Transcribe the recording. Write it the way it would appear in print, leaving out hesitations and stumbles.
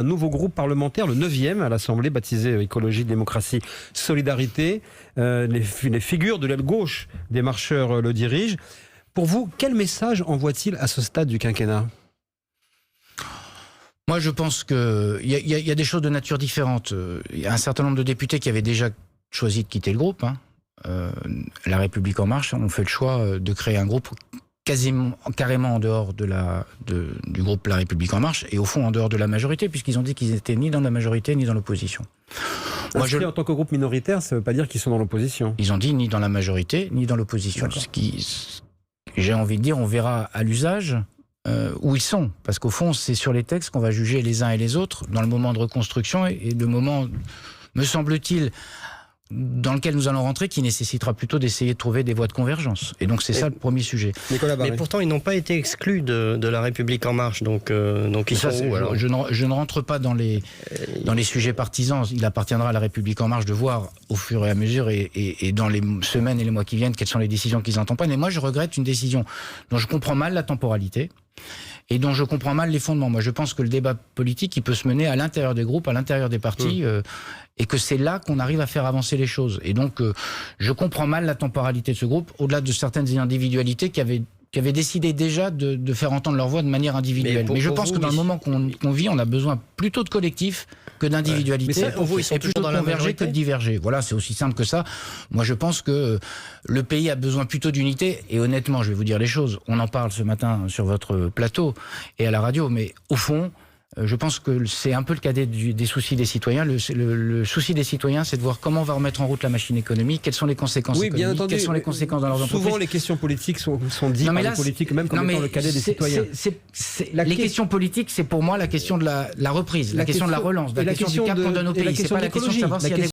un nouveau groupe parlementaire, le 9e à l'Assemblée, baptisé Écologie, Démocratie, Solidarité. Les figures de l'aile gauche des marcheurs le dirigent. Pour vous, quel message envoie-t-il à ce stade du quinquennat ? Moi, je pense qu'il y a des choses de nature différente. Il y a un certain nombre de députés qui avaient déjà choisi de quitter le groupe. La République En Marche ont fait le choix de créer un groupe carrément en dehors du groupe La République En Marche et au fond en dehors de la majorité, puisqu'ils ont dit qu'ils n'étaient ni dans la majorité ni dans l'opposition. Moi, en tant que groupe minoritaire, ça ne veut pas dire qu'ils sont dans l'opposition. Ils ont dit ni dans la majorité ni dans l'opposition. J'ai envie de dire, on verra à l'usage où ils sont. Parce qu'au fond, c'est sur les textes qu'on va juger les uns et les autres dans le moment de reconstruction et le moment, me semble-t-il, dans lequel nous allons rentrer, qui nécessitera plutôt d'essayer de trouver des voies de convergence. Et donc c'est ça le premier sujet. Nicolas Barré. Mais pourtant, ils n'ont pas été exclus de La République En Marche, donc ils sont où alors ? Je ne rentre pas dans les sujets partisans. Il appartiendra à La République En Marche de voir au fur et à mesure et dans les semaines et les mois qui viennent quelles sont les décisions qu'ils entendent pas. Mais moi, je regrette une décision dont je comprends mal la temporalité et dont je comprends mal les fondements. Moi, je pense que le débat politique, il peut se mener à l'intérieur des groupes, à l'intérieur des partis, et que c'est là qu'on arrive à faire avancer les choses. Et donc, je comprends mal la temporalité de ce groupe, au-delà de certaines individualités qui avaient décidé déjà de faire entendre leur voix de manière individuelle. Mais je pense que dans le moment qu'on vit, on a besoin plutôt de collectif que d'individualité, et plutôt de converger que de diverger. Voilà, c'est aussi simple que ça. Moi, je pense que le pays a besoin plutôt d'unité, et honnêtement, je vais vous dire les choses, on en parle ce matin sur votre plateau et à la radio, mais au fond, je pense que c'est un peu le cadet des soucis des citoyens. Le souci des citoyens, c'est de voir comment on va remettre en route la machine économique, quelles sont les conséquences économiques, bien entendu, quelles sont les conséquences dans leurs entreprises. Souvent, les questions politiques sont dites par les politiques, même comme étant le cadet des citoyens. Les questions politiques, c'est pour moi la question de la reprise, la question de la relance, la question du cap qu'on donne au pays. C'est pas la question de savoir s'il y a des